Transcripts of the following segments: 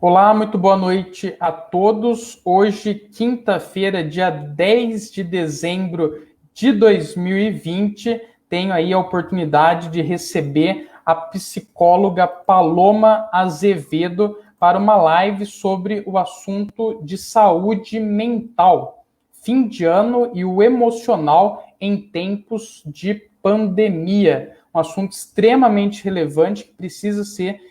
Olá, muito boa noite a todos. Hoje, quinta-feira, dia 10 de dezembro de 2020, tenho aí a oportunidade de receber a psicóloga Paloma Azevedo para uma live sobre o assunto de saúde mental, fim de ano e o emocional em tempos de pandemia. Um assunto extremamente relevante que precisa ser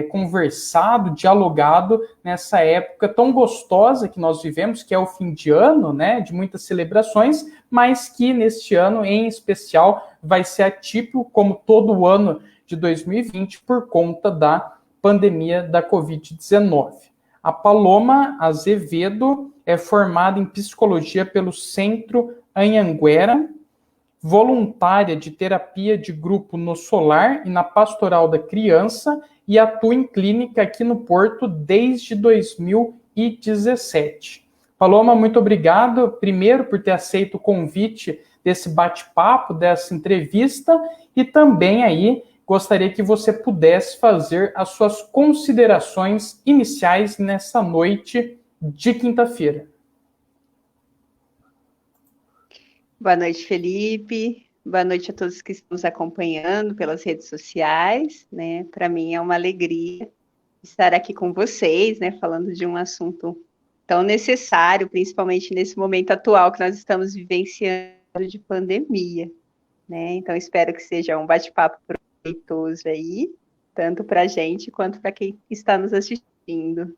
conversado, dialogado nessa época tão gostosa que nós vivemos, que é o fim de ano, né, de muitas celebrações, mas que neste ano em especial vai ser atípico, como todo o ano de 2020, por conta da pandemia da Covid-19. A Paloma Azevedo é formada em psicologia pelo Centro Anhanguera, voluntária de terapia de grupo no Solar e na Pastoral da Criança e atua em clínica aqui no Porto desde 2017. Paloma, muito obrigado, primeiro, por ter aceito o convite desse bate-papo, dessa entrevista, e também aí gostaria que você pudesse fazer as suas considerações iniciais nessa noite de quinta-feira. Boa noite, Felipe. Boa noite a todos que estão nos acompanhando pelas redes sociais, né? Para mim é uma alegria estar aqui com vocês, né? Falando de um assunto tão necessário, principalmente nesse momento atual que nós estamos vivenciando de pandemia, né? Então espero que seja um bate-papo proveitoso aí, tanto para a gente quanto para quem está nos assistindo.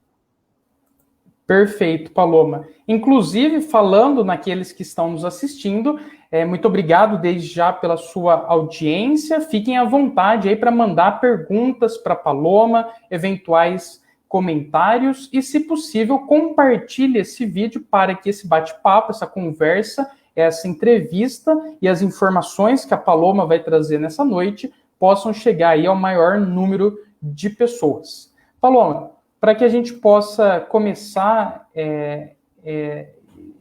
Perfeito, Paloma. Inclusive, falando naqueles que estão nos assistindo, muito obrigado desde já pela sua audiência. Fiquem à vontade aí para mandar perguntas para a Paloma, eventuais comentários e, se possível, compartilhe esse vídeo para que esse bate-papo, essa conversa, essa entrevista e as informações que a Paloma vai trazer nessa noite possam chegar aí ao maior número de pessoas. Paloma, para que a gente possa começar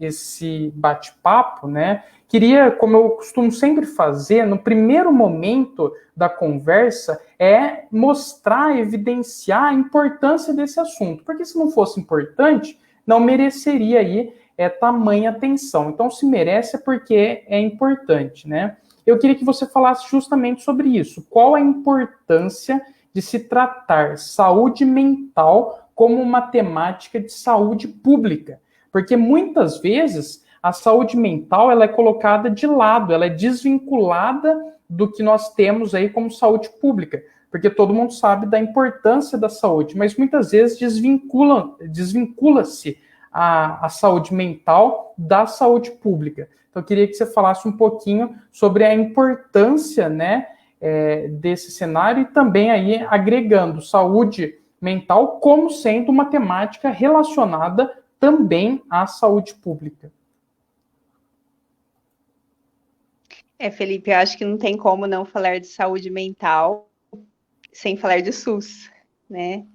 esse bate-papo, né? Queria, como eu costumo sempre fazer, no primeiro momento da conversa, mostrar, evidenciar a importância desse assunto. Porque se não fosse importante, não mereceria aí tamanha atenção. Então, se merece é porque é importante, né? Eu queria que você falasse justamente sobre isso. Qual a importância de se tratar saúde mental como uma temática de saúde pública? Porque muitas vezes a saúde mental ela é colocada de lado, ela é desvinculada do que nós temos aí como saúde pública, porque todo mundo sabe da importância da saúde, mas muitas vezes desvincula-se a saúde mental da saúde pública. Então eu queria que você falasse um pouquinho sobre a importância, né, desse cenário e também aí agregando saúde mental como sendo uma temática relacionada também à saúde pública. Felipe, eu acho que não tem como não falar de saúde mental sem falar de SUS, né?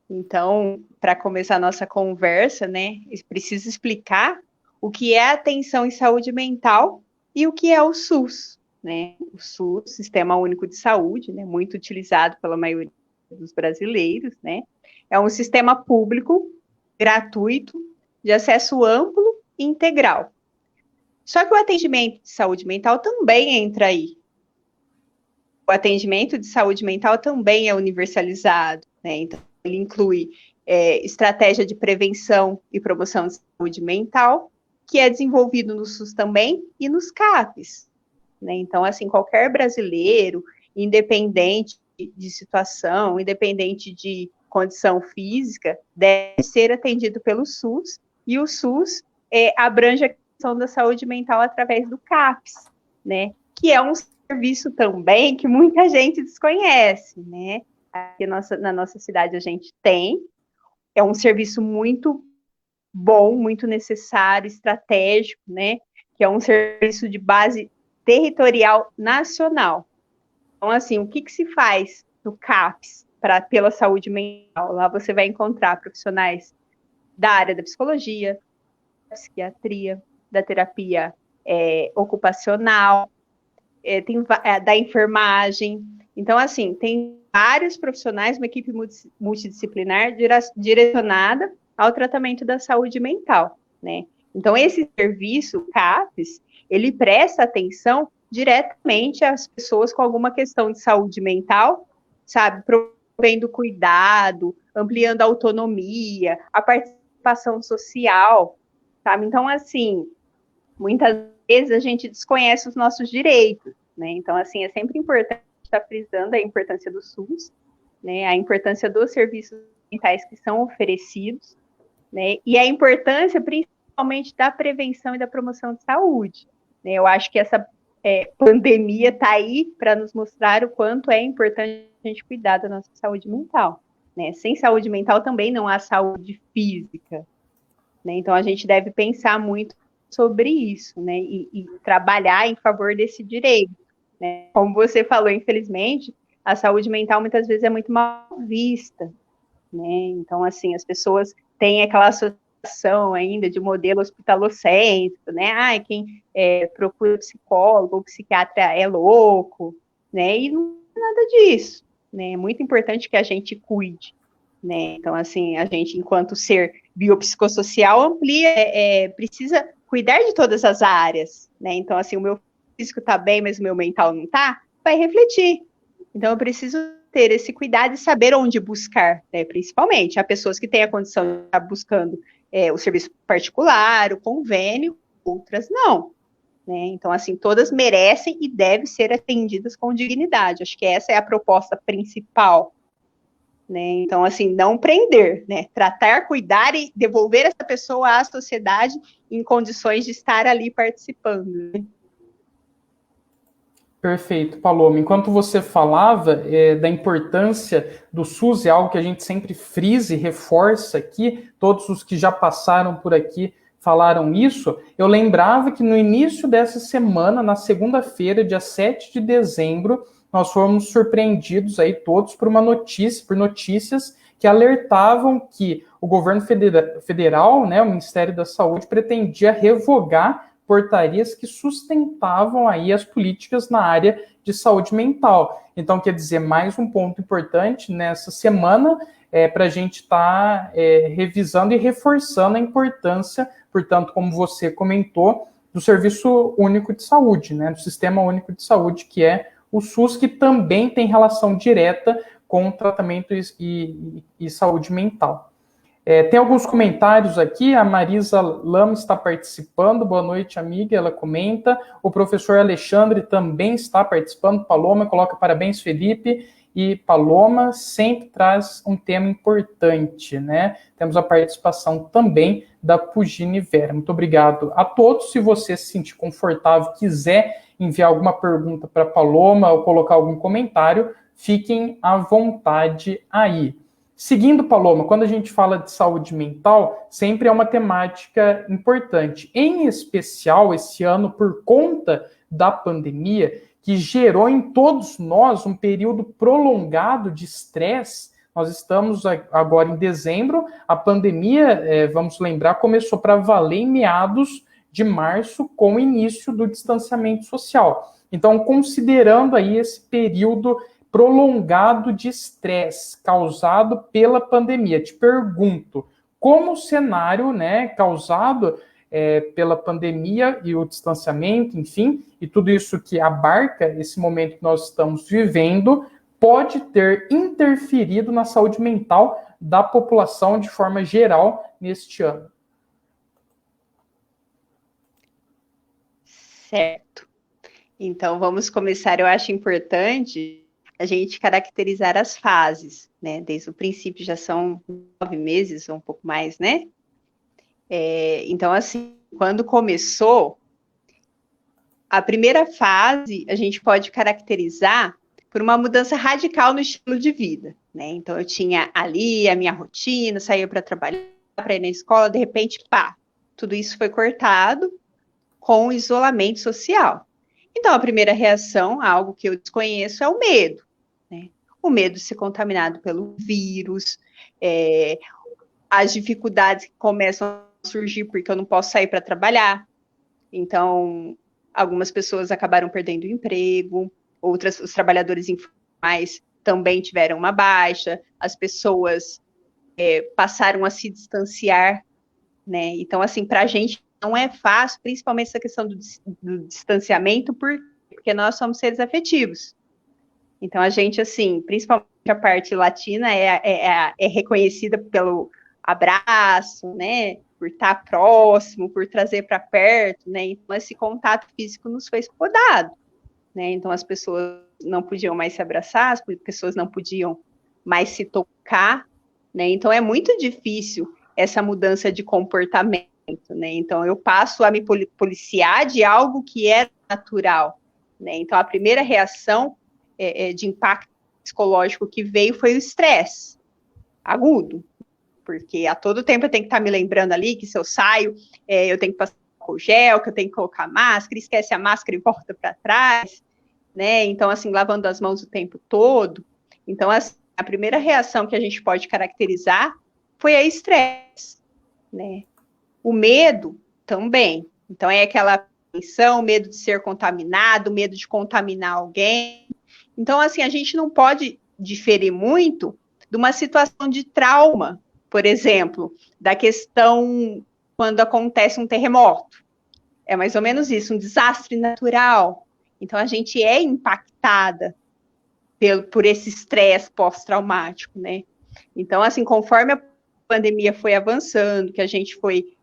Então, para começar a nossa conversa, né, preciso explicar o que é a atenção em saúde mental e o que é o SUS, né? O SUS, Sistema Único de Saúde, né, muito utilizado pela maioria dos brasileiros, né? É um sistema público, gratuito, de acesso amplo e integral. Só que o atendimento de saúde mental também entra aí. O atendimento de saúde mental também é universalizado, né? Então, ele inclui estratégia de prevenção e promoção de saúde mental, que é desenvolvido no SUS também e nos CAPs, né? Então, assim, qualquer brasileiro, independente de situação, independente de condição física, deve ser atendido pelo SUS, e o SUS abrange a questão da saúde mental através do CAPS, né? Que é um serviço também que muita gente desconhece, né? Aqui na nossa cidade a gente tem, é um serviço muito bom, muito necessário, estratégico, né? Que é um serviço de base territorial nacional. Então, assim, o que se faz no CAPS pela saúde mental? Lá você vai encontrar profissionais da área da psicologia, da psiquiatria, da terapia ocupacional, da enfermagem. Então, assim, tem vários profissionais, uma equipe multidisciplinar direcionada ao tratamento da saúde mental, né? Então, esse serviço, o CAPES, ele presta atenção diretamente às pessoas com alguma questão de saúde mental, sabe? Provendo cuidado, ampliando a autonomia, a participação social, sabe? Então, assim, muitas vezes a gente desconhece os nossos direitos, né? Então, assim, é sempre importante estar frisando a importância do SUS, né? A importância dos serviços mentais que são oferecidos, né? E a importância, principalmente, da prevenção e da promoção de saúde, né? Eu acho que essa pandemia está aí para nos mostrar o quanto é importante a gente cuidar da nossa saúde mental, né? Sem saúde mental também não há saúde física, né? Então, a gente deve pensar muito sobre isso, né? E trabalhar em favor desse direito, né? Como você falou, infelizmente, a saúde mental muitas vezes é muito mal vista, né? Então, assim, as pessoas têm aquela associação ainda de modelo hospitalocêntrico, né? Ah, quem procura psicólogo ou psiquiatra é louco, né? E não é nada disso, né? É muito importante que a gente cuide, né? Então, assim, a gente, enquanto ser biopsicossocial, amplia, precisa cuidar de todas as áreas, né? Então, assim, o meu físico tá bem, mas o meu mental não tá, vai refletir. Então, eu preciso ter esse cuidado e saber onde buscar, né? Principalmente, há pessoas que têm a condição de estar buscando o serviço particular, o convênio, outras não, né? Então, assim, todas merecem e devem ser atendidas com dignidade. Acho que essa é a proposta principal, né? Então, assim, não prender, né? Tratar, cuidar e devolver essa pessoa à sociedade em condições de estar ali participando, né? Perfeito, Paloma. Enquanto você falava da importância do SUS, é algo que a gente sempre frisa e reforça aqui, todos os que já passaram por aqui falaram isso, eu lembrava que no início dessa semana, na segunda-feira, dia 7 de dezembro, nós fomos surpreendidos aí todos por notícias que alertavam que o governo federal, né, o Ministério da Saúde, pretendia revogar portarias que sustentavam aí as políticas na área de saúde mental. Então, quer dizer, mais um ponto importante nessa semana para a gente estar revisando e reforçando a importância, portanto, como você comentou, do Serviço Único de Saúde, né, do Sistema Único de Saúde, que é o SUS, que também tem relação direta com tratamento e saúde mental. Tem alguns comentários aqui, a Marisa Lama está participando, boa noite, amiga, ela comenta, o professor Alexandre também está participando, Paloma coloca parabéns, Felipe, e Paloma sempre traz um tema importante, né? Temos a participação também da Pugine Vera. Muito obrigado a todos, se você se sentir confortável, quiser enviar alguma pergunta para Paloma ou colocar algum comentário, fiquem à vontade aí. Seguindo, Paloma, quando a gente fala de saúde mental, sempre é uma temática importante. Em especial, esse ano, por conta da pandemia, que gerou em todos nós um período prolongado de estresse. Nós estamos agora em dezembro, a pandemia, vamos lembrar, começou para valer em meados de março, com o início do distanciamento social. Então, considerando aí esse período prolongado de estresse causado pela pandemia. Te pergunto, como o cenário, né, causado pela pandemia e o distanciamento, enfim, e tudo isso que abarca esse momento que nós estamos vivendo, pode ter interferido na saúde mental da população de forma geral neste ano? Certo. Então, vamos começar. Eu acho importante a gente caracterizar as fases, né? Desde o princípio já são 9 meses, ou um pouco mais, né? Então, assim, quando começou, a primeira fase a gente pode caracterizar por uma mudança radical no estilo de vida, né? Então, eu tinha ali a minha rotina, saía para trabalhar, para ir na escola, de repente, pá, tudo isso foi cortado com o isolamento social. Então, a primeira reação a algo que eu desconheço é o medo, né? O medo de ser contaminado pelo vírus, as dificuldades que começam a surgir porque eu não posso sair para trabalhar. Então, algumas pessoas acabaram perdendo o emprego, outras, os trabalhadores informais também tiveram uma baixa, as pessoas passaram a se distanciar, né? Então, assim, para a gente não é fácil, principalmente essa questão do distanciamento, porque nós somos seres afetivos. Então, a gente, assim, principalmente a parte latina é reconhecida pelo abraço, né? Por estar próximo, por trazer para perto, né? Então, esse contato físico nos foi podado, né? Então, as pessoas não podiam mais se abraçar, as pessoas não podiam mais se tocar, né? Então, é muito difícil essa mudança de comportamento, né? Então, eu passo a me policiar de algo que é natural, né? Então, a primeira reação de impacto psicológico que veio foi o estresse agudo, porque a todo tempo eu tenho que estar me lembrando ali que se eu saio, eu tenho que passar álcool gel, que eu tenho que colocar máscara, esquece a máscara e volta para trás, né? Então, assim, lavando as mãos o tempo todo. Então, assim, a primeira reação que a gente pode caracterizar foi a estresse, né? O medo também. Então, é aquela tensão, medo de ser contaminado, medo de contaminar alguém. Então, assim, a gente não pode diferir muito de uma situação de trauma, por exemplo, da questão quando acontece um terremoto. É mais ou menos isso, um desastre natural. Então, a gente é impactada por esse estresse pós-traumático, né? Então, assim, conforme a pandemia foi avançando, que a gente foi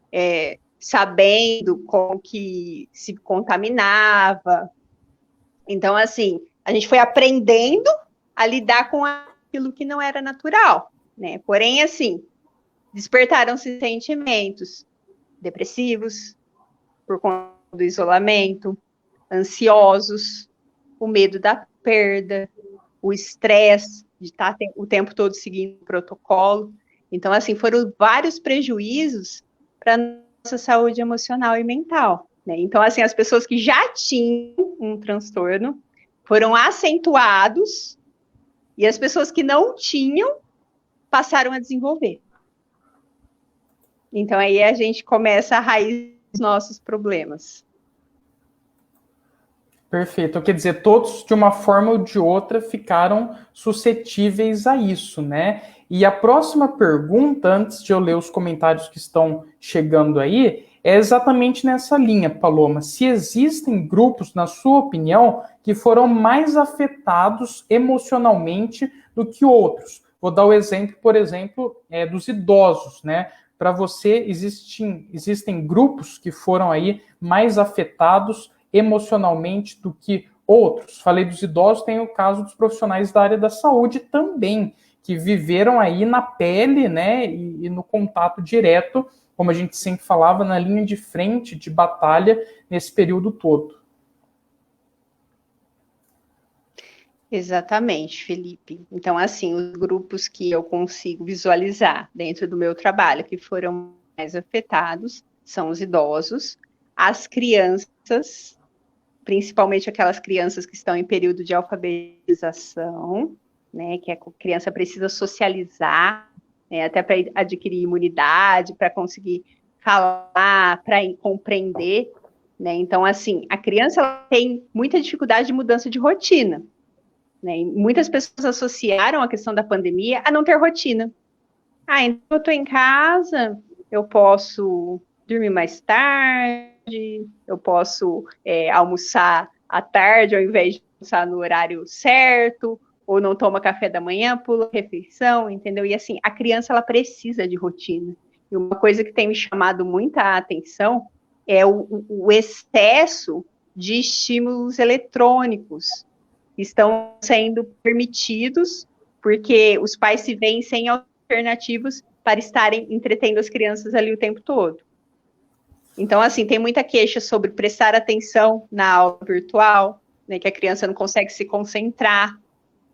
sabendo como que se contaminava, então, assim, a gente foi aprendendo a lidar com aquilo que não era natural, né? Porém, assim, despertaram-se sentimentos depressivos, por conta do isolamento, ansiosos, o medo da perda, o estresse de estar o tempo todo seguindo o protocolo. Então, assim, foram vários prejuízos para a nossa saúde emocional e mental, né? Então, assim, as pessoas que já tinham um transtorno foram acentuados e as pessoas que não tinham passaram a desenvolver. Então, aí a gente começa a raiz dos nossos problemas. Perfeito. Quer dizer, todos, de uma forma ou de outra, ficaram suscetíveis a isso, né? E a próxima pergunta, antes de eu ler os comentários que estão chegando aí, é exatamente nessa linha, Paloma. Se existem grupos, na sua opinião, que foram mais afetados emocionalmente do que outros. Vou dar o exemplo, por exemplo, dos idosos, né? Para você, existem grupos que foram aí mais afetados emocionalmente do que outros. Falei dos idosos, tem o caso dos profissionais da área da saúde também, que viveram aí na pele, né, e no contato direto, como a gente sempre falava, na linha de frente de batalha nesse período todo. Exatamente, Felipe. Então, assim, os grupos que eu consigo visualizar dentro do meu trabalho que foram mais afetados são os idosos, as crianças, principalmente aquelas crianças que estão em período de alfabetização, né, que a criança precisa socializar, né, até para adquirir imunidade, para conseguir falar, para compreender, né? Então, assim, a criança ela tem muita dificuldade de mudança de rotina, né? E muitas pessoas associaram a questão da pandemia a não ter rotina. Então eu estou em casa, eu posso dormir mais tarde, eu posso almoçar à tarde ao invés de almoçar no horário certo, ou não toma café da manhã, pula refeição, entendeu? E assim, a criança ela precisa de rotina. E uma coisa que tem me chamado muita atenção é o excesso de estímulos eletrônicos que estão sendo permitidos porque os pais se veem sem alternativas para estarem entretendo as crianças ali o tempo todo. Então, assim, tem muita queixa sobre prestar atenção na aula virtual, né, que a criança não consegue se concentrar,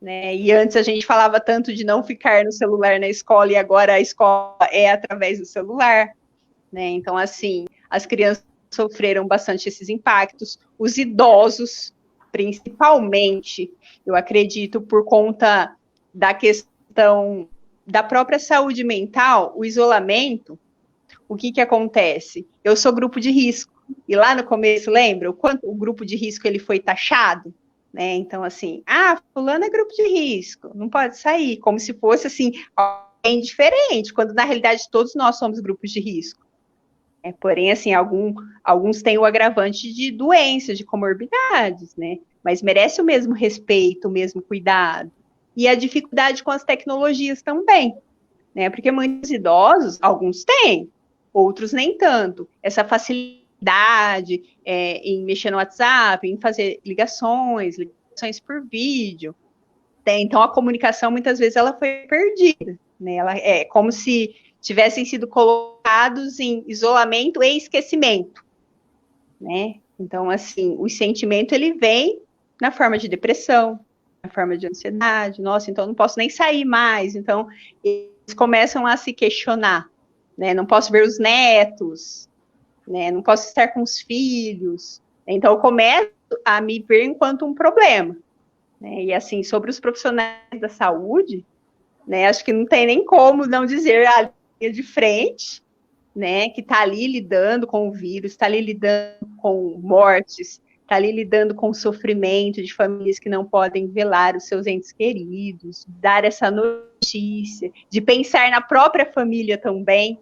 né, e antes a gente falava tanto de não ficar no celular na escola, e agora a escola é através do celular, né, então, assim, as crianças sofreram bastante esses impactos, os idosos, principalmente, eu acredito, por conta da questão da própria saúde mental, o isolamento, o que acontece? Eu sou grupo de risco, e lá no começo, lembra o quanto o grupo de risco ele foi taxado? né? Então, assim, fulano é grupo de risco, não pode sair, como se fosse, assim, alguém diferente, quando na realidade todos nós somos grupos de risco. Porém, assim, alguns têm o agravante de doenças, de comorbidades, né? Mas merece o mesmo respeito, o mesmo cuidado. E a dificuldade com as tecnologias também, né? Porque muitos idosos, alguns têm, outros nem tanto. Essa facilidade em mexer no WhatsApp, em fazer ligações por vídeo. Então, a comunicação, muitas vezes, ela foi perdida, né? Ela é como se tivessem sido colocados em isolamento e esquecimento, né? Então, assim, o sentimento, ele vem na forma de depressão, na forma de ansiedade. Nossa, então não posso nem sair mais. Então, eles começam a se questionar, né? Não posso ver os netos, né? Não posso estar com os filhos. Então, eu começo a me ver enquanto um problema, né? E, assim, sobre os profissionais da saúde, né? Acho que não tem nem como não dizer a linha de frente, né? Que está ali lidando com o vírus, está ali lidando com mortes, está ali lidando com o sofrimento de famílias que não podem velar os seus entes queridos, dar essa notícia, de pensar na própria família também,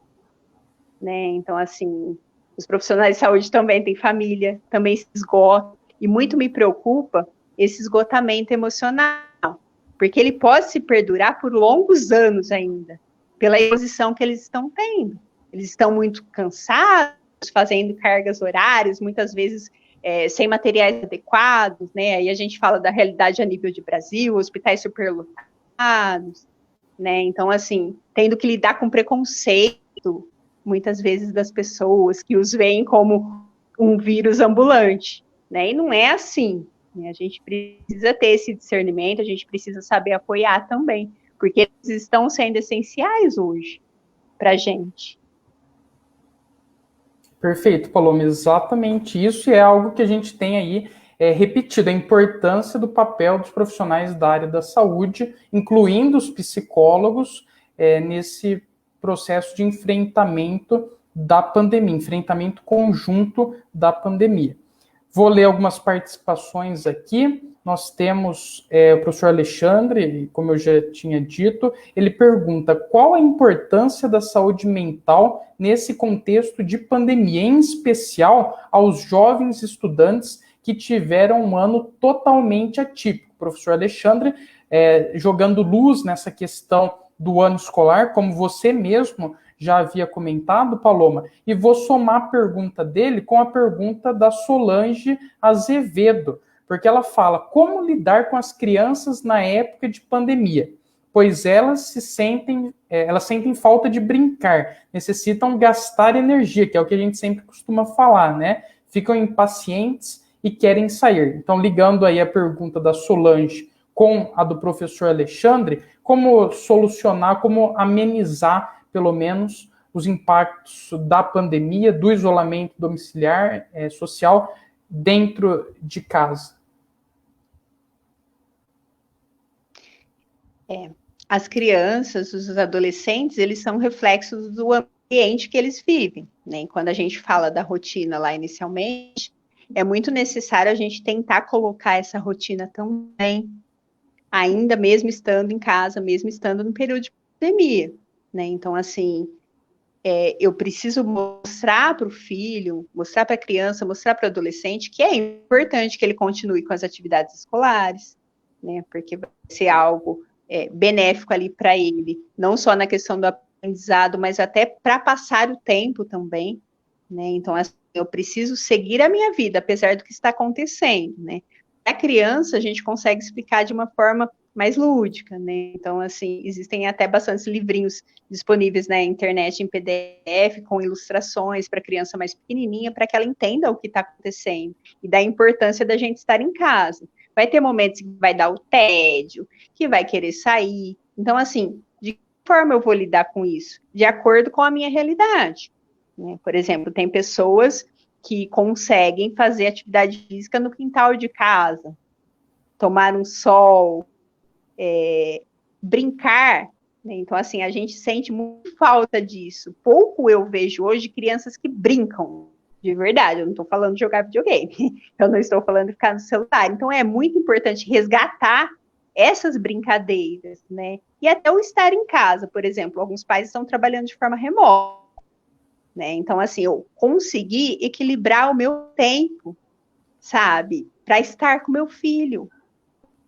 né? Então, assim, os profissionais de saúde também têm família, também se esgotam, e muito me preocupa esse esgotamento emocional, porque ele pode se perdurar por longos anos ainda, pela exposição que eles estão tendo. Eles estão muito cansados, fazendo cargas horárias, muitas vezes sem materiais adequados, né? Aí a gente fala da realidade a nível de Brasil, hospitais superlotados, né? Então, assim, tendo que lidar com preconceito, muitas vezes, das pessoas que os veem como um vírus ambulante, né? E não é assim, né? A gente precisa ter esse discernimento, a gente precisa saber apoiar também, porque eles estão sendo essenciais hoje para a gente. Perfeito, Paloma, exatamente isso, e é algo que a gente tem aí repetido, a importância do papel dos profissionais da área da saúde, incluindo os psicólogos, nesse processo de enfrentamento da pandemia, enfrentamento conjunto da pandemia. Vou ler algumas participações aqui. Nós temos o professor Alexandre, como eu já tinha dito, ele pergunta qual a importância da saúde mental nesse contexto de pandemia, em especial aos jovens estudantes que tiveram um ano totalmente atípico. O professor Alexandre jogando luz nessa questão do ano escolar, como você mesmo já havia comentado, Paloma, e vou somar a pergunta dele com a pergunta da Solange Azevedo, porque ela fala como lidar com as crianças na época de pandemia, pois elas sentem falta de brincar, necessitam gastar energia, que é o que a gente sempre costuma falar, né? Ficam impacientes e querem sair. Então, ligando aí a pergunta da Solange com a do professor Alexandre, como solucionar, como amenizar, pelo menos, os impactos da pandemia, do isolamento domiciliar, social, dentro de casa? As crianças, os adolescentes, eles são reflexos do ambiente que eles vivem, né? E quando a gente fala da rotina lá inicialmente, é muito necessário a gente tentar colocar essa rotina também, ainda mesmo estando em casa, mesmo estando no período de pandemia, né? Então, assim, eu preciso mostrar para o filho, mostrar para a criança, mostrar para o adolescente que é importante que ele continue com as atividades escolares, né? Porque vai ser algo benéfico ali para ele, não só na questão do aprendizado, mas até para passar o tempo também, né? Então, assim, eu preciso seguir a minha vida, apesar do que está acontecendo, né? A criança, a gente consegue explicar de uma forma mais lúdica, né? Então, assim, existem até bastantes livrinhos disponíveis na internet em PDF, com ilustrações para criança mais pequenininha, para que ela entenda o que está acontecendo e da importância da gente estar em casa. Vai ter momentos que vai dar o tédio, que vai querer sair. Então, assim, de que forma eu vou lidar com isso? De acordo com a minha realidade, né? Por exemplo, tem pessoas que conseguem fazer atividade física no quintal de casa, tomar um sol, brincar, né? Então, a gente sente muito falta disso. Pouco eu vejo hoje crianças que brincam, De verdade, eu não estou falando de jogar videogame, eu não estou falando de ficar no celular. Então é muito importante resgatar essas brincadeiras, né? E até o estar em casa, por exemplo, alguns pais estão trabalhando de forma remota, né? Então, assim, eu consegui equilibrar o meu tempo, sabe? Para estar com meu filho.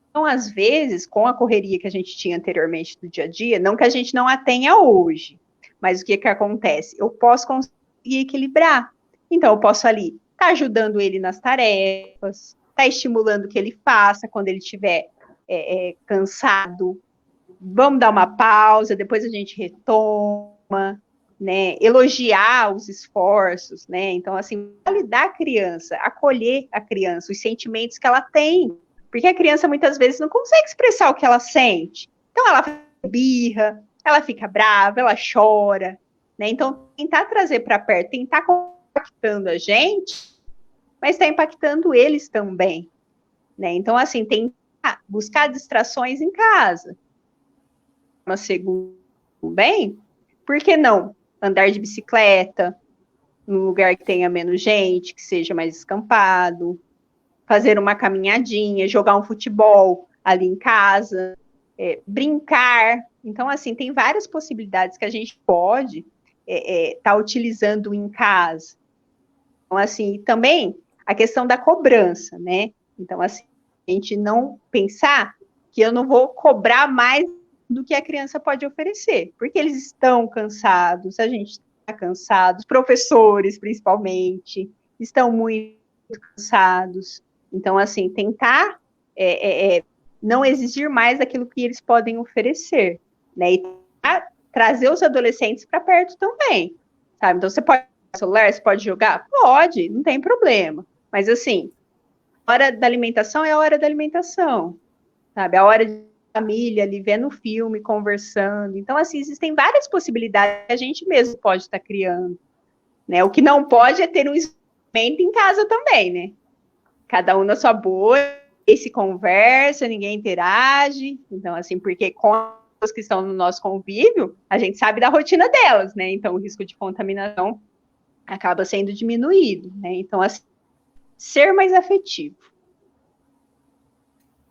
Então, às vezes, com a correria que a gente tinha anteriormente do dia a dia, não que a gente não a tenha hoje, mas o que acontece? Eu posso conseguir equilibrar. Então, eu posso ali estar ajudando ele nas tarefas, estar estimulando que ele faça quando ele estiver cansado. Vamos dar uma pausa, depois a gente retoma, né? Elogiar os esforços, né? Então, assim, validar a criança, acolher a criança, os sentimentos que ela tem. Porque a criança muitas vezes não consegue expressar o que ela sente. Então, ela birra, ela fica brava, ela chora, né? Então, tentar trazer para perto, tentar impactando a gente, mas está impactando eles também, né? Então, assim, tentar buscar distrações em casa. Uma segunda bem, por que não andar de bicicleta num lugar que tenha menos gente, que seja mais descampado, fazer uma caminhadinha, jogar um futebol ali em casa, brincar. Então, assim, tem várias possibilidades que a gente pode estar utilizando em casa. Então, assim, também a questão da cobrança, né? Então, assim, a gente não pensar que eu não vou cobrar mais do que a criança pode oferecer, porque eles estão cansados, a gente está cansado, os professores, principalmente, estão muito cansados. Então, assim, tentar não exigir mais daquilo que eles podem oferecer, né? E trazer os adolescentes para perto também, sabe? Então, você pode celular, você pode jogar? Pode, não tem problema. Mas, assim, a hora da alimentação é a hora da alimentação, sabe? A hora de família ali, vendo filme, conversando. Então, assim, existem várias possibilidades que a gente mesmo pode estar criando, né? O que não pode é ter um isolamento em casa também, né? Cada um na sua bolha, se conversa, ninguém interage. Então, assim, porque com as que estão no nosso convívio, a gente sabe da rotina delas, né? Então, o risco de contaminação acaba sendo diminuído, né? Então, assim, ser mais afetivo.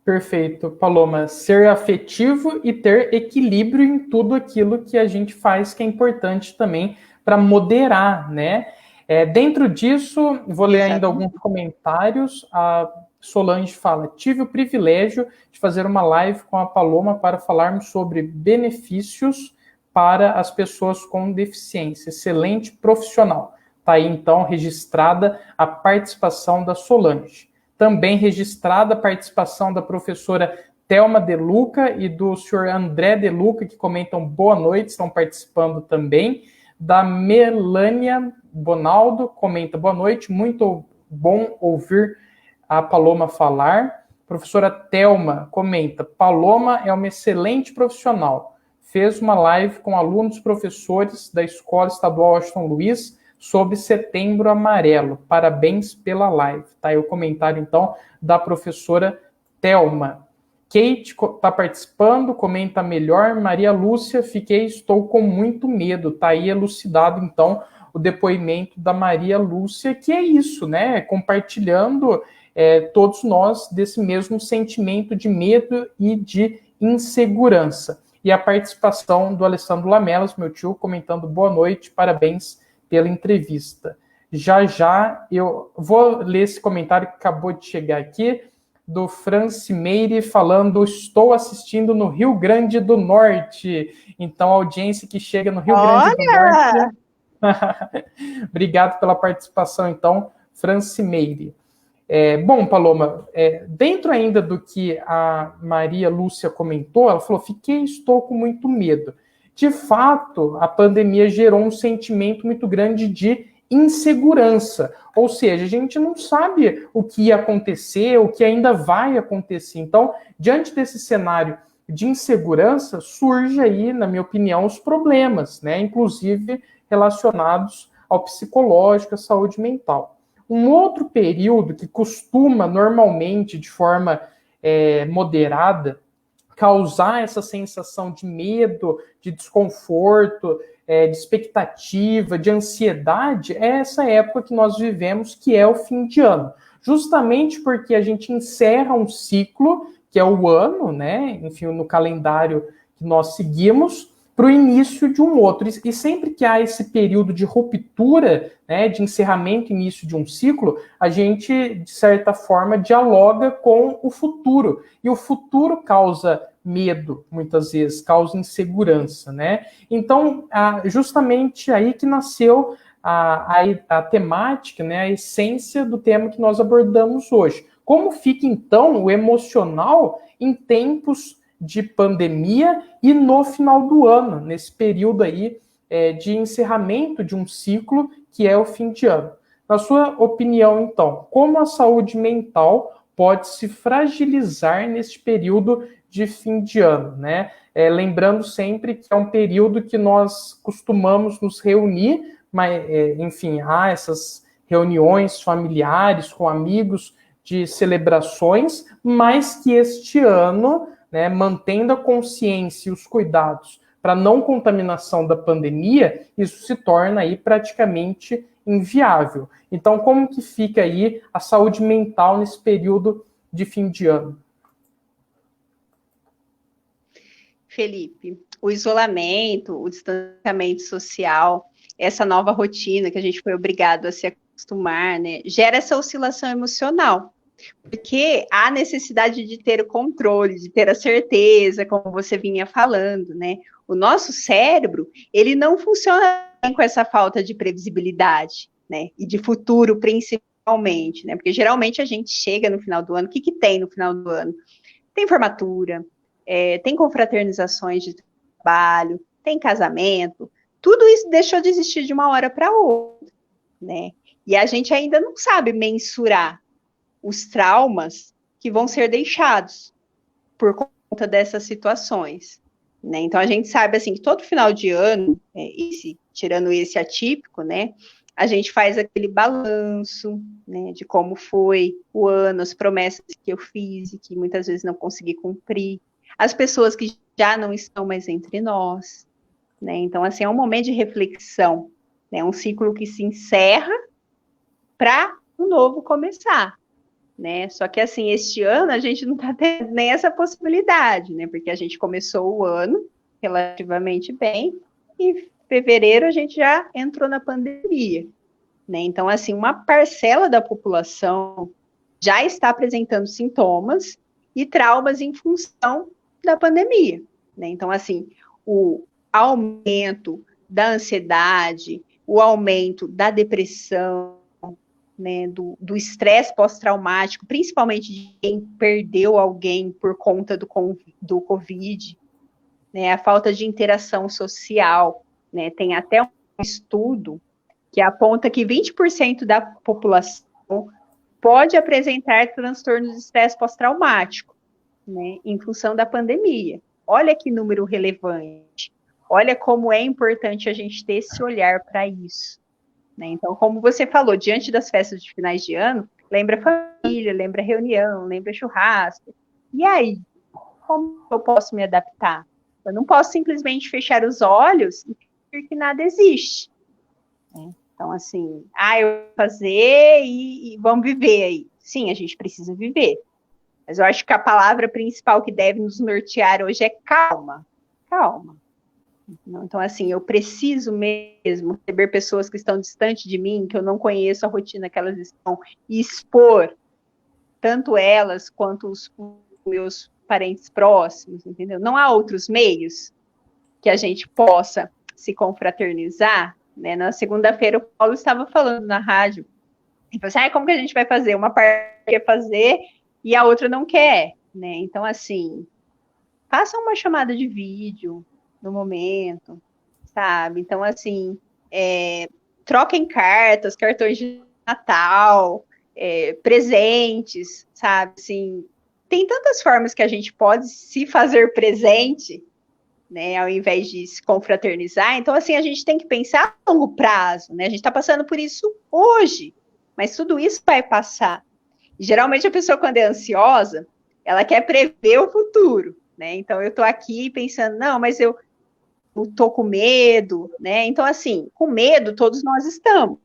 Perfeito, Paloma. Ser afetivo e ter equilíbrio em tudo aquilo que a gente faz, que é importante também para moderar, né? Dentro disso, vou ler ainda alguns comentários. A Solange fala: tive o privilégio de fazer uma live com a Paloma para falarmos sobre benefícios para as pessoas com deficiência. Excelente profissional. Está aí, então, registrada a participação da Solange. Também registrada a participação da professora Thelma De Luca e do senhor André De Luca, que comentam boa noite, estão participando também. Da Melânia Bonaldo, comenta boa noite, muito bom ouvir a Paloma falar. Professora Thelma comenta: Paloma é uma excelente profissional. Fez uma live com alunos professores da Escola Estadual Washington Luiz sobre Setembro Amarelo. Parabéns pela live. Tá aí o comentário, então, da professora Thelma. Kate está participando, comenta melhor. Maria Lúcia, estou com muito medo. Tá aí elucidado, então, o depoimento da Maria Lúcia, que é isso, né? Compartilhando todos nós desse mesmo sentimento de medo e de insegurança. E a participação do Alessandro Lamelas, meu tio, comentando boa noite, parabéns pela entrevista. Já eu vou ler esse comentário que acabou de chegar aqui, do Francimeire, falando: estou assistindo no Rio Grande do Norte. Então, a audiência que chega no Rio Grande do Norte. Obrigado pela participação, então, Francimeire. Bom, Paloma, dentro ainda do que a Maria Lúcia comentou, ela falou: estou com muito medo. De fato, a pandemia gerou um sentimento muito grande de insegurança. Ou seja, a gente não sabe o que ia acontecer, o que ainda vai acontecer. Então, diante desse cenário de insegurança, surge aí, na minha opinião, os problemas, né? Inclusive relacionados ao psicológico, à saúde mental. Um outro período que costuma, normalmente, de forma moderada, causar essa sensação de medo, de desconforto, de expectativa, de ansiedade, é essa época que nós vivemos, que é o fim de ano. Justamente porque a gente encerra um ciclo, que é o ano, né? Enfim, no calendário que nós seguimos, para o início de um outro. E sempre que há esse período de ruptura, né, de encerramento e início de um ciclo, a gente, de certa forma, dialoga com o futuro. E o futuro causa medo, muitas vezes, causa insegurança, né? Então, justamente aí que nasceu a temática, né, a essência do tema que nós abordamos hoje. Como fica, então, o emocional em tempos de pandemia e no final do ano, nesse período aí de encerramento de um ciclo que é o fim de ano. Na sua opinião, então, como a saúde mental pode se fragilizar neste período de fim de ano, né? Lembrando sempre que é um período que nós costumamos nos reunir, mas, enfim, há essas reuniões familiares com amigos de celebrações, mas que este ano, né, mantendo a consciência e os cuidados para não contaminação da pandemia, isso se torna aí praticamente inviável. Então, como que fica aí a saúde mental nesse período de fim de ano? Felipe, o isolamento, o distanciamento social, essa nova rotina que a gente foi obrigado a se acostumar, né, gera essa oscilação emocional. Porque há necessidade de ter o controle, de ter a certeza, como você vinha falando, né? O nosso cérebro, ele não funciona bem com essa falta de previsibilidade, né? E de futuro, principalmente, né? Porque geralmente a gente chega no final do ano, o que tem no final do ano? Tem formatura, tem confraternizações de trabalho, tem casamento, tudo isso deixou de existir de uma hora para outra, né? E a gente ainda não sabe mensurar os traumas que vão ser deixados por conta dessas situações, né? Então a gente sabe assim que todo final de ano, tirando esse atípico, né, a gente faz aquele balanço, né, de como foi o ano, as promessas que eu fiz e que muitas vezes não consegui cumprir, as pessoas que já não estão mais entre nós, né? Então assim é um momento de reflexão, né? Um ciclo que se encerra para um novo começar. Né? Só que assim, este ano a gente não está tendo nem essa possibilidade, né? Porque a gente começou o ano relativamente bem e em fevereiro a gente já entrou na pandemia, né? Então, assim, uma parcela da população já está apresentando sintomas e traumas em função da pandemia, né? Então, assim, o aumento da ansiedade, o aumento da depressão, né, do estresse pós-traumático, principalmente de quem perdeu alguém por conta do Covid, né, a falta de interação social, né, tem até um estudo que aponta que 20% da população pode apresentar transtornos de estresse pós-traumático, né, em função da pandemia. Olha que número relevante, olha como é importante a gente ter esse olhar para isso. Então, como você falou, diante das festas de finais de ano, lembra família, lembra reunião, lembra churrasco. E aí, como eu posso me adaptar? Eu não posso simplesmente fechar os olhos e fingir que nada existe. Então, assim, eu vou fazer e vamos viver aí. Sim, a gente precisa viver. Mas eu acho que a palavra principal que deve nos nortear hoje é calma. Calma. Então, assim, eu preciso mesmo receber pessoas que estão distantes de mim, que eu não conheço a rotina que elas estão, e expor tanto elas quanto os meus parentes próximos, entendeu? Não há outros meios que a gente possa se confraternizar, né? Na segunda-feira o Paulo estava falando na rádio, e falou assim, como que a gente vai fazer? Uma parte quer fazer e a outra não quer, né? Então, assim, faça uma chamada de vídeo, no momento, sabe? Então, assim, troquem cartas, cartões de Natal, presentes, sabe? Assim, tem tantas formas que a gente pode se fazer presente, né? Ao invés de se confraternizar. Então, assim, a gente tem que pensar a longo prazo, né? A gente está passando por isso hoje, mas tudo isso vai passar. E, geralmente, a pessoa, quando é ansiosa, ela quer prever o futuro, né? Então, eu estou aqui pensando, não, mas eu eu tô com medo, né? Então, assim, com medo todos nós estamos.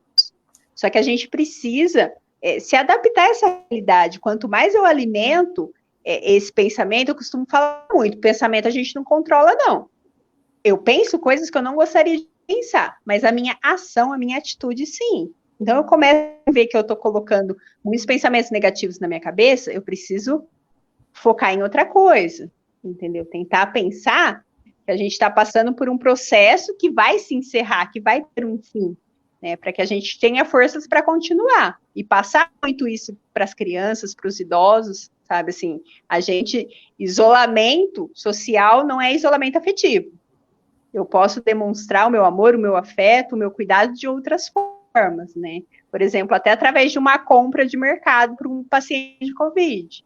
Só que a gente precisa se adaptar a essa realidade. Quanto mais eu alimento esse pensamento, eu costumo falar muito, pensamento a gente não controla, não. Eu penso coisas que eu não gostaria de pensar, mas a minha ação, a minha atitude, sim. Então, eu começo a ver que eu estou colocando muitos pensamentos negativos na minha cabeça, eu preciso focar em outra coisa, entendeu? Tentar pensar que a gente está passando por um processo que vai se encerrar, que vai ter um fim, né? Para que a gente tenha forças para continuar e passar muito isso para as crianças, para os idosos, sabe? Assim, isolamento social não é isolamento afetivo. Eu posso demonstrar o meu amor, o meu afeto, o meu cuidado de outras formas, né? Por exemplo, até através de uma compra de mercado para um paciente de Covid.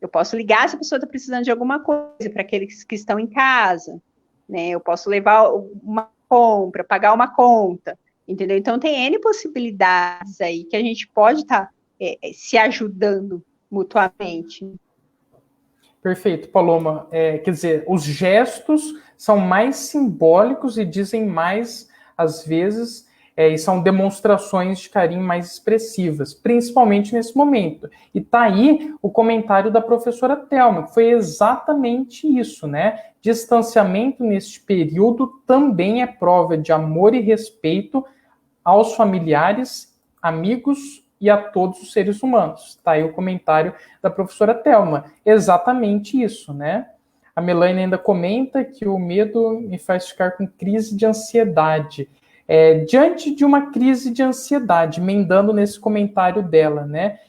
Eu posso ligar se a pessoa está precisando de alguma coisa para aqueles que estão em casa, né? Eu posso levar uma compra, pagar uma conta, entendeu? Então, tem N possibilidades aí que a gente pode estar se ajudando mutuamente. Perfeito, Paloma. Quer dizer, os gestos são mais simbólicos e dizem mais, às vezes, e são demonstrações de carinho mais expressivas, principalmente nesse momento. E tá aí o comentário da professora Thelma, que foi exatamente isso, né? Distanciamento neste período também é prova de amor e respeito aos familiares, amigos e a todos os seres humanos. Tá aí o comentário da professora Thelma. Exatamente isso, né? A Melanie ainda comenta que o medo me faz ficar com crise de ansiedade. Diante de uma crise de ansiedade, emendando nesse comentário dela, né?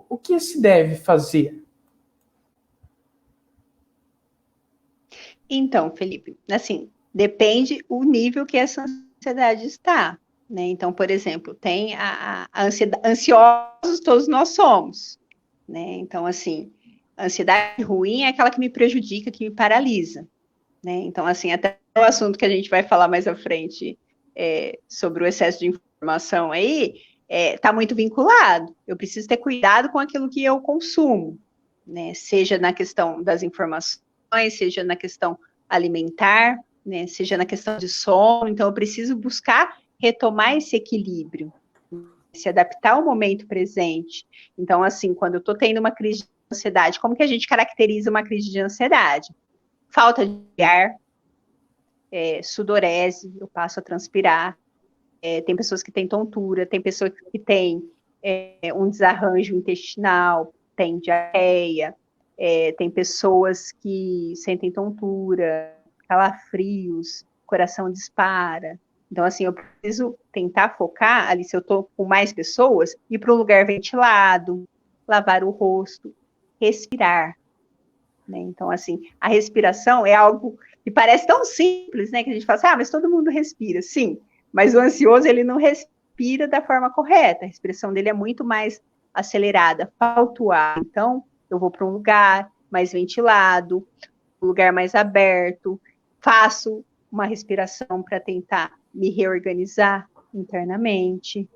O que se deve fazer? Então, Felipe, assim, depende o nível que essa ansiedade está, né? Então, por exemplo, tem a ansiedade, ansiosos todos nós somos, né? Então, assim, a ansiedade ruim é aquela que me prejudica, que me paralisa, né? Então, assim, até o assunto que a gente vai falar mais à frente sobre o excesso de informação aí, está muito vinculado. Eu preciso ter cuidado com aquilo que eu consumo, né? Seja na questão das informações, seja na questão alimentar, né? Seja na questão de sono. Então, eu preciso buscar retomar esse equilíbrio, se adaptar ao momento presente. Então, assim, quando eu estou tendo uma crise de ansiedade, como que a gente caracteriza uma crise de ansiedade? Falta de ar, sudorese, eu passo a transpirar, tem pessoas que têm tontura, tem pessoas que têm um desarranjo intestinal, tem diarreia, tem pessoas que sentem tontura, calafrios, coração dispara. Então, assim, eu preciso tentar focar ali, se eu estou com mais pessoas, ir para um lugar ventilado, lavar o rosto, respirar, né? Então, assim, a respiração é algo que parece tão simples, né? Que a gente fala assim, mas todo mundo respira. Sim, mas o ansioso, ele não respira da forma correta. A respiração dele é muito mais acelerada, falta o ar. Então, eu vou para um lugar mais ventilado, um lugar mais aberto, faço uma respiração para tentar me reorganizar internamente.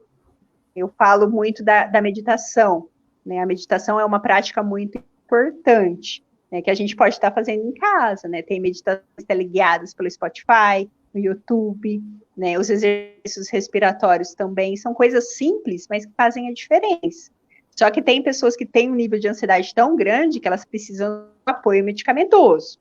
Eu falo muito da meditação, né? A meditação é uma prática muito importante, né, que a gente pode estar fazendo em casa, né? Tem meditações teleguiadas pelo Spotify, no YouTube, né? Os exercícios respiratórios também são coisas simples, mas que fazem a diferença. Só que tem pessoas que têm um nível de ansiedade tão grande que elas precisam de apoio medicamentoso.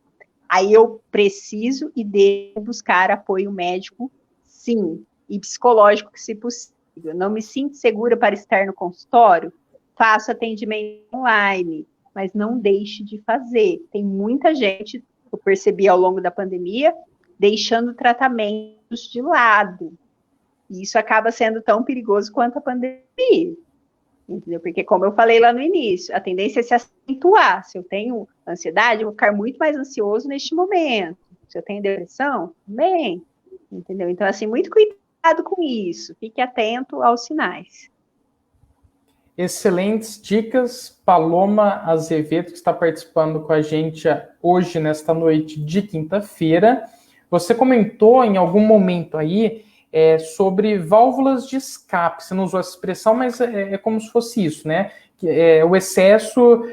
Aí eu preciso e devo buscar apoio médico, sim, e psicológico, se possível. Não me sinto segura para estar no consultório? Faço atendimento online, mas não deixe de fazer. Tem muita gente, eu percebi ao longo da pandemia, deixando tratamentos de lado. E isso acaba sendo tão perigoso quanto a pandemia. Entendeu? Porque, como eu falei lá no início, a tendência é se acentuar. Se eu tenho ansiedade, eu vou ficar muito mais ansioso neste momento. Se eu tenho depressão, também. Entendeu? Então, assim, muito cuidado com isso. Fique atento aos sinais. Excelentes dicas, Paloma Azevedo, que está participando com a gente hoje, nesta noite de quinta-feira. Você comentou em algum momento aí sobre válvulas de escape. Você não usou essa expressão, mas é como se fosse isso, né? o excesso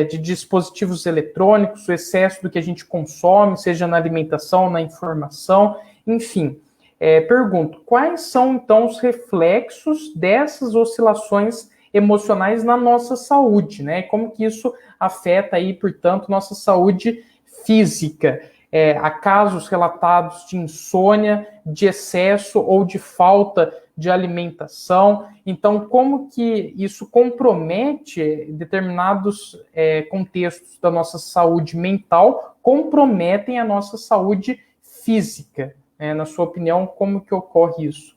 de dispositivos eletrônicos, o excesso do que a gente consome, seja na alimentação, na informação, enfim. Pergunto, quais são, então, os reflexos dessas oscilações emocionais na nossa saúde, né? Como que isso afeta aí, portanto, nossa saúde física? Há casos relatados de insônia, de excesso ou de falta de alimentação. Então, como que isso compromete determinados contextos da nossa saúde mental, comprometem a nossa saúde física? Na sua opinião, como que ocorre isso?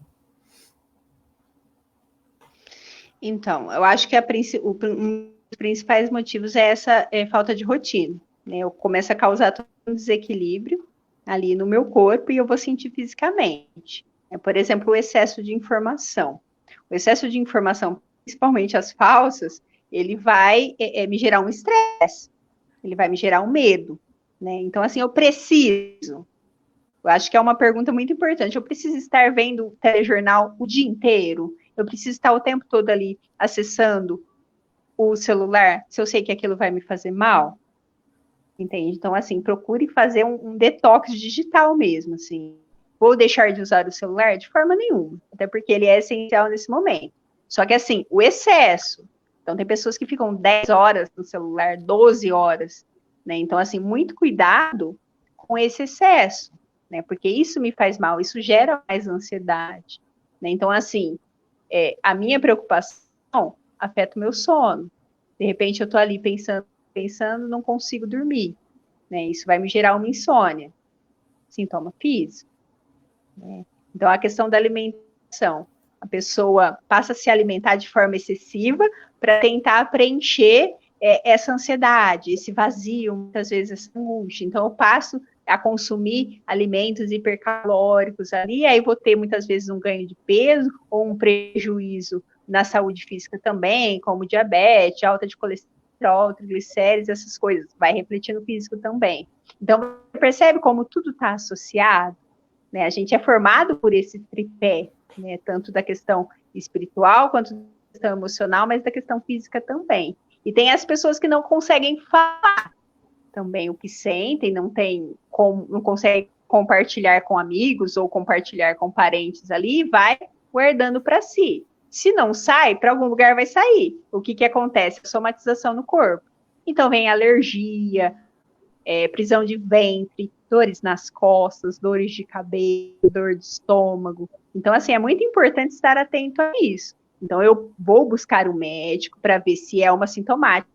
Então, eu acho que um dos principais motivos é essa falta de rotina, né? Eu começo a causar todo um desequilíbrio ali no meu corpo e eu vou sentir fisicamente. Por exemplo, o excesso de informação. O excesso de informação, principalmente as falsas, ele vai me gerar um estresse, ele vai me gerar um medo, né? Então, assim, eu preciso. Eu acho que é uma pergunta muito importante. Eu preciso estar vendo o telejornal o dia inteiro? Eu preciso estar o tempo todo ali acessando o celular, se eu sei que aquilo vai me fazer mal? Entende? Então, assim, procure fazer um detox digital mesmo, assim. Vou deixar de usar o celular? De forma nenhuma, até porque ele é essencial nesse momento. Só que, assim, o excesso. Então, tem pessoas que ficam 10 horas no celular, 12 horas, né? Então, assim, muito cuidado com esse excesso, né? Porque isso me faz mal, isso gera mais ansiedade, né? Então, assim, a minha preocupação afeta o meu sono. De repente, eu tô ali pensando, não consigo dormir, né? Isso vai me gerar uma insônia, sintoma físico, né? Então, a questão da alimentação. A pessoa passa a se alimentar de forma excessiva para tentar preencher essa ansiedade, esse vazio, muitas vezes essa angústia. Então, eu passo a consumir alimentos hipercalóricos ali, aí vou ter muitas vezes um ganho de peso ou um prejuízo na saúde física também, como diabetes, alta de colesterol, triglicérides, essas coisas. Vai refletir no físico também. Então, você percebe como tudo está associado? Né? A gente é formado por esse tripé, né? Tanto da questão espiritual quanto da questão emocional, mas da questão física também. E tem as pessoas que não conseguem falar também o que sentem, não conseguem compartilhar com amigos ou compartilhar com parentes ali, vai guardando para si. Se não sai, para algum lugar vai sair. O que acontece? Somatização no corpo. Então vem alergia, prisão de ventre, dores nas costas, dores de cabelo, dor de estômago. Então, assim, é muito importante estar atento a isso. Então, eu vou buscar o médico para ver se é uma sintomática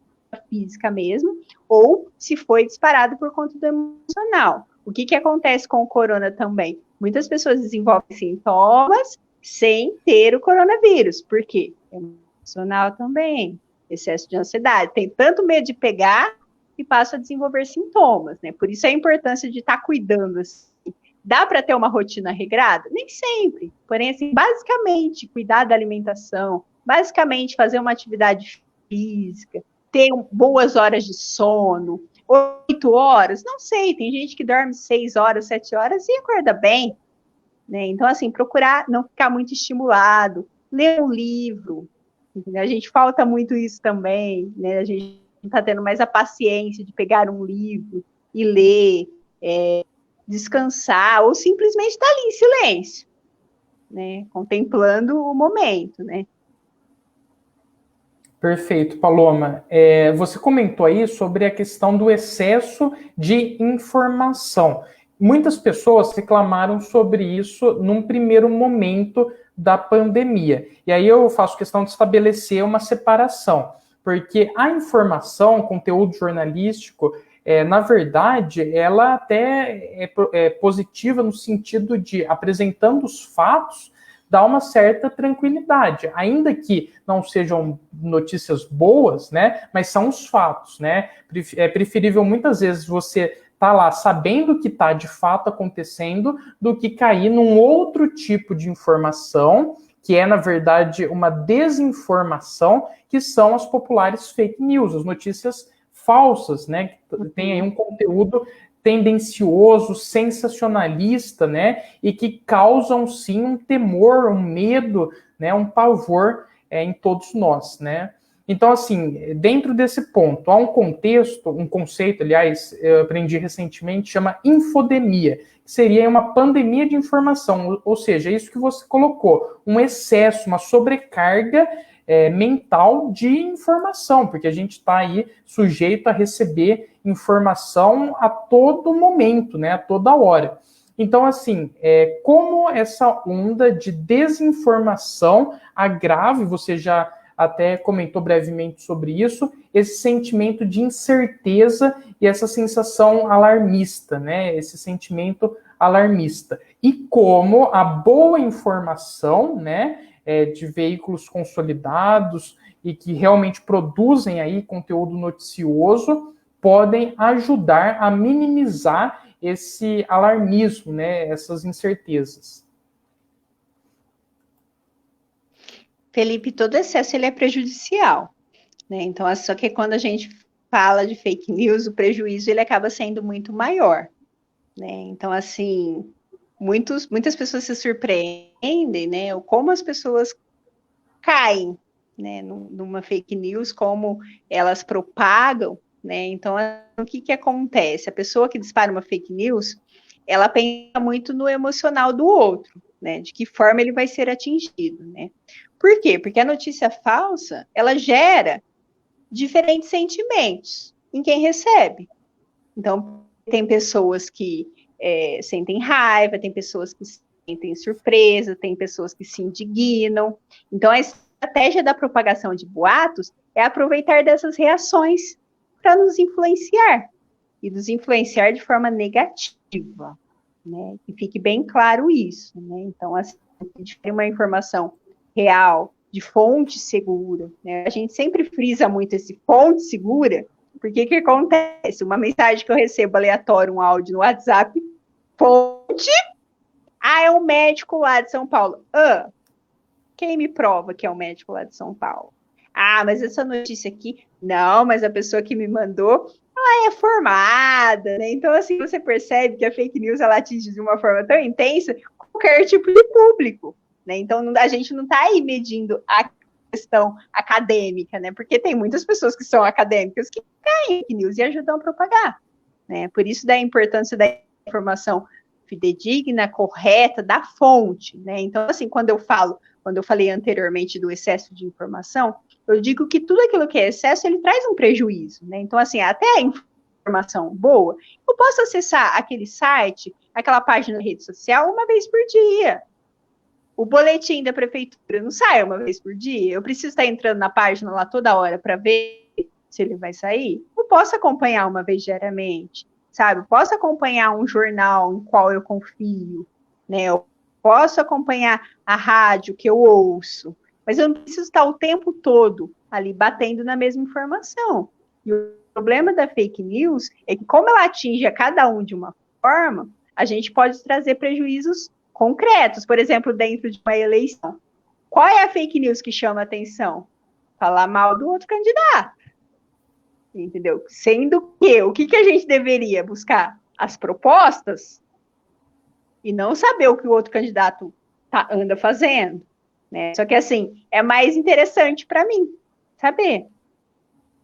física mesmo, ou se foi disparado por conta do emocional. O que acontece com o corona também? Muitas pessoas desenvolvem sintomas sem ter o coronavírus. Por quê? Emocional também, excesso de ansiedade. Tem tanto medo de pegar que passa a desenvolver sintomas, né? Por isso a importância de estar cuidando, assim. Dá para ter uma rotina regrada? Nem sempre. Porém, assim, basicamente, cuidar da alimentação, basicamente fazer uma atividade física, ter boas horas de sono, 8 horas, não sei, tem gente que dorme 6 horas, 7 horas e acorda bem, né? Então, assim, procurar não ficar muito estimulado, ler um livro, entendeu? A gente falta muito isso também, né? A gente não está tendo mais a paciência de pegar um livro e ler, descansar, ou simplesmente estar ali em silêncio, né? Contemplando o momento, né? Perfeito, Paloma. Você comentou aí sobre a questão do excesso de informação. Muitas pessoas reclamaram sobre isso num primeiro momento da pandemia. E aí eu faço questão de estabelecer uma separação, porque a informação, conteúdo jornalístico, na verdade, ela até é positiva no sentido de, apresentando os fatos, dá uma certa tranquilidade, ainda que não sejam notícias boas, né? Mas são os fatos, né? É preferível muitas vezes você estar lá sabendo o que está de fato acontecendo do que cair num outro tipo de informação, que é, na verdade, uma desinformação, que são as populares fake news, as notícias falsas, né? Que tem aí um conteúdo tendencioso, sensacionalista, né, e que causam, sim, um temor, um medo, né, um pavor em todos nós, né. Então, assim, dentro desse ponto, há um contexto, um conceito, aliás, eu aprendi recentemente, chama infodemia, que seria uma pandemia de informação, ou seja, isso que você colocou, um excesso, uma sobrecarga mental de informação, porque a gente está aí sujeito a receber informação a todo momento, né, a toda hora. Então, assim, como essa onda de desinformação agrava, você já até comentou brevemente sobre isso, esse sentimento de incerteza e essa sensação alarmista, né? Esse sentimento alarmista. E como a boa informação, né, de veículos consolidados e que realmente produzem aí conteúdo noticioso, podem ajudar a minimizar esse alarmismo, né, essas incertezas. Felipe, todo excesso ele é prejudicial, né? Então, só que quando a gente fala de fake news, o prejuízo ele acaba sendo muito maior, né? Então, assim, muitas pessoas se surpreendem, né? Como as pessoas caem, né? Numa fake news, como elas propagam, né? Então, o que acontece? A pessoa que dispara uma fake news, ela pensa muito no emocional do outro, né? De que forma ele vai ser atingido, né? Por quê? Porque a notícia falsa, ela gera diferentes sentimentos em quem recebe. Então, tem pessoas que sentem raiva, tem pessoas que sentem surpresa, tem pessoas que se indignam. Então, a estratégia da propagação de boatos é aproveitar dessas reações para nos influenciar, e nos influenciar de forma negativa, né? Que fique bem claro isso, né? Então, assim, a gente tem uma informação real, de fonte segura, né? A gente sempre frisa muito esse fonte segura, porque que acontece? Uma mensagem que eu recebo aleatória, um áudio no WhatsApp, fonte, é um médico lá de São Paulo. Quem me prova que é um médico lá de São Paulo? Mas essa notícia aqui, não, mas a pessoa que me mandou, ela é formada, né? Então, assim, você percebe que a fake news, ela atinge de uma forma tão intensa qualquer tipo de público, né? Então, a gente não está aí medindo a questão acadêmica, né? Porque tem muitas pessoas que são acadêmicas que caem em fake news e ajudam a propagar, né? Por isso da importância da informação fidedigna, correta, da fonte, né? Então, assim, quando eu falei anteriormente do excesso de informação, eu digo que tudo aquilo que é excesso, ele traz um prejuízo, né? Então, assim, até a informação boa, eu posso acessar aquele site, aquela página na rede social uma vez por dia. O boletim da prefeitura não sai uma vez por dia. Eu preciso estar entrando na página lá toda hora para ver se ele vai sair. Eu posso acompanhar uma vez diariamente, sabe? Eu posso acompanhar um jornal em qual eu confio, né? Eu posso acompanhar a rádio que eu ouço, mas eu não preciso estar o tempo todo ali batendo na mesma informação. E o problema da fake news é que, como ela atinge a cada um de uma forma, a gente pode trazer prejuízos concretos. Por exemplo, dentro de uma eleição. Qual é a fake news que chama a atenção? Falar mal do outro candidato. Entendeu? Sendo que o que a gente deveria buscar? As propostas e não saber o que o outro candidato anda fazendo. Né? Só que, assim, é mais interessante para mim saber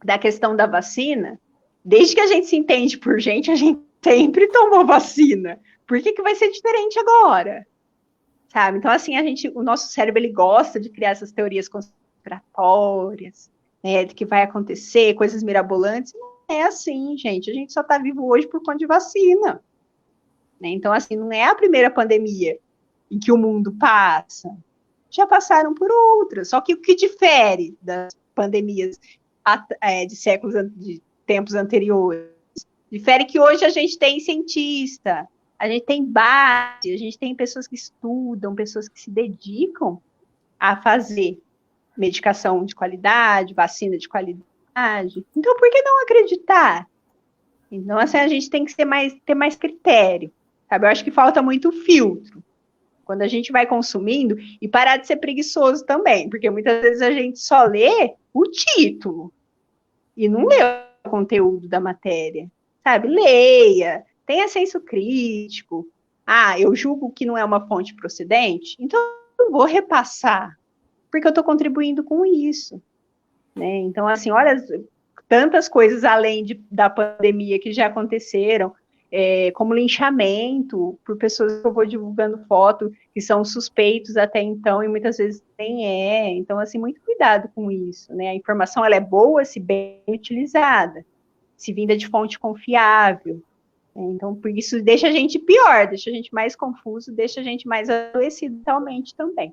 da questão da vacina. Desde que a gente se entende por gente, a gente sempre tomou vacina. Por que vai ser diferente agora? Sabe? Então, assim, o nosso cérebro, ele gosta de criar essas teorias conspiratórias, né, de que vai acontecer, coisas mirabolantes. Não é assim, gente. A gente só está vivo hoje por conta de vacina. Né? Então, assim, não é a primeira pandemia em que o mundo passa. Já passaram por outras. Só que o que difere das pandemias de tempos anteriores? Difere que hoje a gente tem cientista, a gente tem base, a gente tem pessoas que estudam, pessoas que se dedicam a fazer medicação de qualidade, vacina de qualidade. Então, por que não acreditar? Então, assim, a gente tem que ter mais critério, sabe? Eu acho que falta muito filtro. Quando a gente vai consumindo, e parar de ser preguiçoso também, porque muitas vezes a gente só lê o título e não lê o conteúdo da matéria, sabe? Leia, tenha senso crítico. Eu julgo que não é uma fonte procedente, então eu vou repassar, porque eu estou contribuindo com isso. né? Então, assim, olha, tantas coisas além da pandemia que já aconteceram, como linchamento por pessoas que eu vou divulgando foto que são suspeitos até então e muitas vezes nem é. Então, assim, muito cuidado com isso, né? A informação ela é boa se bem utilizada, se vinda de fonte confiável. Então, por isso deixa a gente pior, deixa a gente mais confuso, deixa a gente mais adoecido mentalmente também.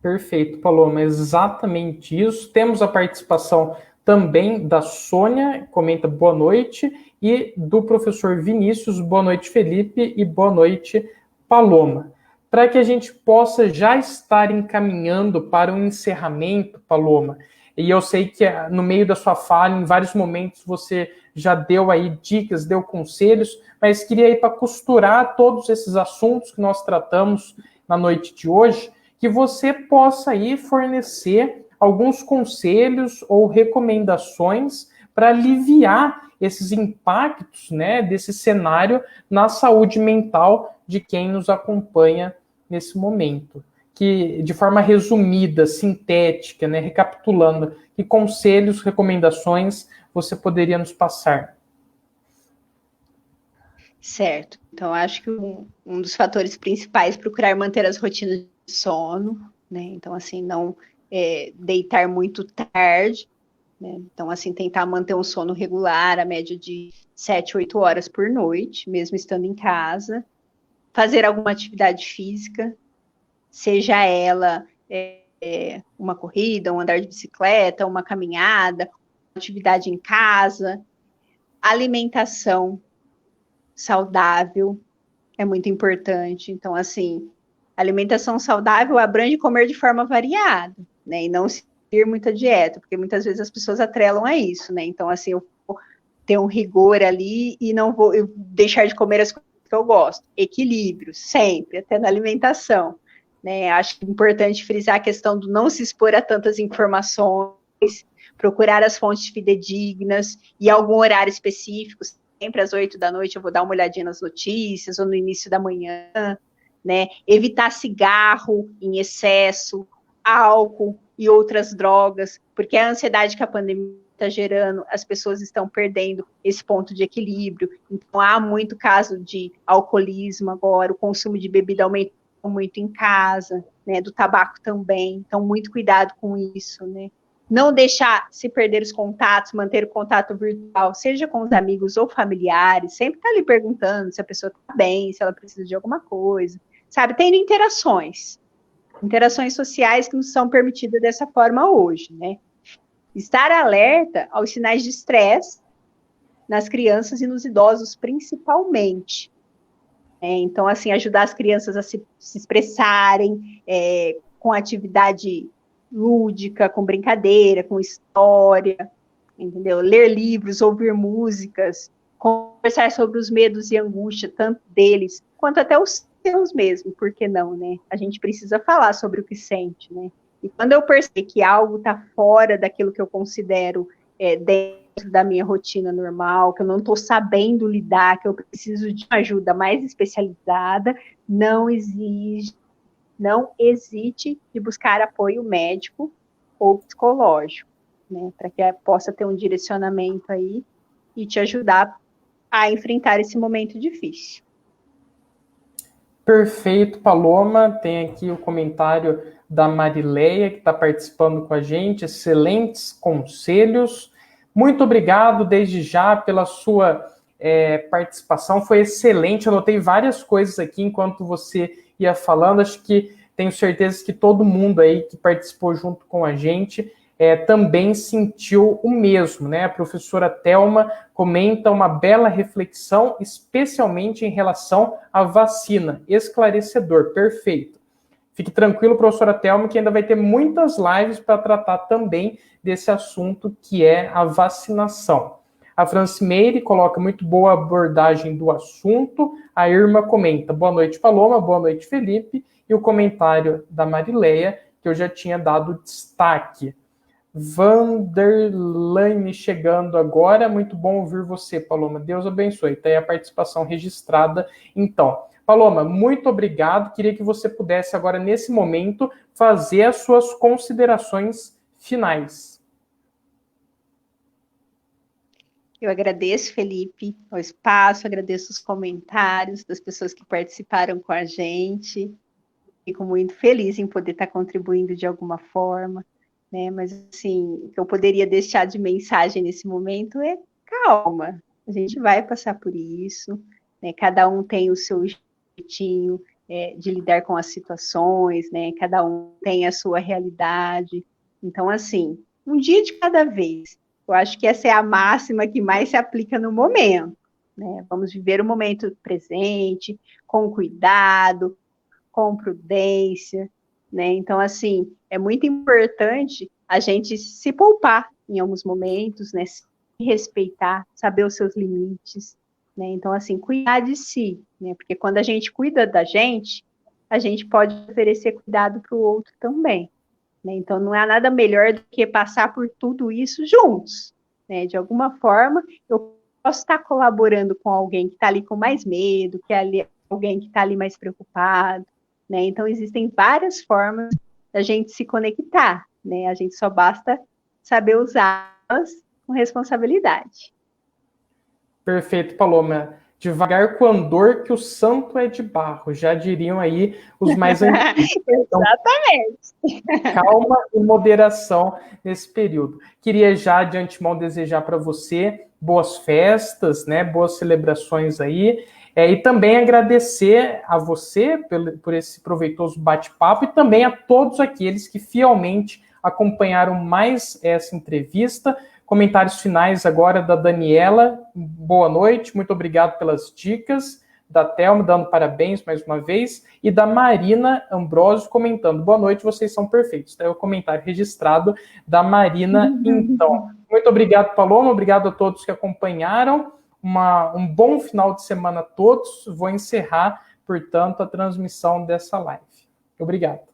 Perfeito, Paloma, exatamente isso. Temos a participação também da Sônia, comenta boa noite, e do professor Vinícius, boa noite, Felipe, e boa noite, Paloma. Para que a gente possa já estar encaminhando para um encerramento, Paloma, e eu sei que no meio da sua fala, em vários momentos, você já deu aí dicas, deu conselhos, mas queria ir para costurar todos esses assuntos que nós tratamos na noite de hoje, que você possa aí fornecer alguns conselhos ou recomendações para aliviar esses impactos, né, desse cenário na saúde mental de quem nos acompanha nesse momento. Que, de forma resumida, sintética, né, recapitulando, que conselhos, recomendações você poderia nos passar? Certo. Então, acho que um dos fatores principais é procurar manter as rotinas de sono, né? Então, assim, não deitar muito tarde, né? Então, assim, tentar manter um sono regular, a média de 7, 8 horas por noite, mesmo estando em casa. Fazer alguma atividade física, seja ela uma corrida, um andar de bicicleta, uma caminhada, uma atividade em casa. Alimentação saudável é muito importante. Então, assim, alimentação saudável abrange comer de forma variada, né? E não seguir muita dieta, porque muitas vezes as pessoas atrelam a isso, né? Então, assim, eu vou ter um rigor ali e não vou deixar de comer as coisas que eu gosto. Equilíbrio, sempre, até na alimentação, né? Acho importante frisar a questão do não se expor a tantas informações, procurar as fontes fidedignas e algum horário específico. Sempre às 8 da noite eu vou dar uma olhadinha nas notícias ou no início da manhã, né? Evitar cigarro em excesso, álcool e outras drogas, porque a ansiedade que a pandemia está gerando, as pessoas estão perdendo esse ponto de equilíbrio. Então, há muito caso de alcoolismo agora, o consumo de bebida aumentou muito em casa, né? Do tabaco também. Então, muito cuidado com isso, né? Não deixar se perder os contatos, manter o contato virtual, seja com os amigos ou familiares, sempre tá ali perguntando se a pessoa tá bem, se ela precisa de alguma coisa, sabe? Tendo interações sociais que não são permitidas dessa forma hoje, né? Estar alerta aos sinais de estresse nas crianças e nos idosos, principalmente. Então, assim, ajudar as crianças a se expressarem com atividade lúdica, com brincadeira, com história, entendeu? Ler livros, ouvir músicas, conversar sobre os medos e angústia, tanto deles, quanto até os seus mesmo, por que não, né? A gente precisa falar sobre o que sente, né? E quando eu perceber que algo está fora daquilo que eu considero dentro da minha rotina normal, que eu não estou sabendo lidar, que eu preciso de uma ajuda mais especializada, não hesite de buscar apoio médico ou psicológico, né, para que possa ter um direcionamento aí e te ajudar a enfrentar esse momento difícil. Perfeito, Paloma. Tem aqui o comentário da Marileia, que está participando com a gente. Excelentes conselhos. Muito obrigado desde já pela sua participação. Foi excelente. Eu anotei várias coisas aqui enquanto você ia falando. Acho que tenho certeza que todo mundo aí que participou junto com a gente também sentiu o mesmo, né? A professora Thelma comenta uma bela reflexão, especialmente em relação à vacina. Esclarecedor, perfeito. Fique tranquilo, professora Thelma, que ainda vai ter muitas lives para tratar também desse assunto que é a vacinação. A Francimeire coloca muito boa abordagem do assunto. A Irma comenta, boa noite, Paloma, boa noite, Felipe. E o comentário da Marileia, que eu já tinha dado destaque. Vanderlane chegando agora, muito bom ouvir você, Paloma, Deus abençoe, tá aí a participação registrada, então. Paloma, muito obrigado, queria que você pudesse agora, nesse momento, fazer as suas considerações finais. Eu agradeço, Felipe, o espaço, agradeço os comentários das pessoas que participaram com a gente. Fico muito feliz em poder estar contribuindo de alguma forma, né? Mas, assim, o que eu poderia deixar de mensagem nesse momento é calma. A gente vai passar por isso, né? Cada um tem o seu jeitinho de lidar com as situações, né? Cada um tem a sua realidade. Então, assim, um dia de cada vez. Eu acho que essa é a máxima que mais se aplica no momento, né? Vamos viver o momento presente, com cuidado, com prudência, né? Então, assim, é muito importante a gente se poupar em alguns momentos, né? Se respeitar, saber os seus limites, né? Então, assim, cuidar de si, né? Porque quando a gente cuida da gente, a gente pode oferecer cuidado para o outro também, né? Então, não há nada melhor do que passar por tudo isso juntos, né? De alguma forma, eu posso estar colaborando com alguém que está ali com mais medo, que é alguém que está ali mais preocupado, né? Então, existem várias formas da gente se conectar, né? A gente só basta saber usá-las com responsabilidade. Perfeito, Paloma. Devagar com andor que o santo é de barro, já diriam aí os mais antigos. Então, exatamente. Calma e moderação nesse período. Queria já de antemão desejar para você boas festas, né? Boas celebrações aí. E também agradecer a você por esse proveitoso bate-papo e também a todos aqueles que fielmente acompanharam mais essa entrevista. Comentários finais agora da Daniela. Boa noite, muito obrigado pelas dicas. Da Thelma, dando parabéns mais uma vez, e da Marina Ambrosio comentando, boa noite, vocês são perfeitos. É o comentário registrado da Marina, então. Muito obrigado, Paloma, obrigado a todos que acompanharam, um bom final de semana a todos. Vou encerrar, portanto, a transmissão dessa live. Obrigado.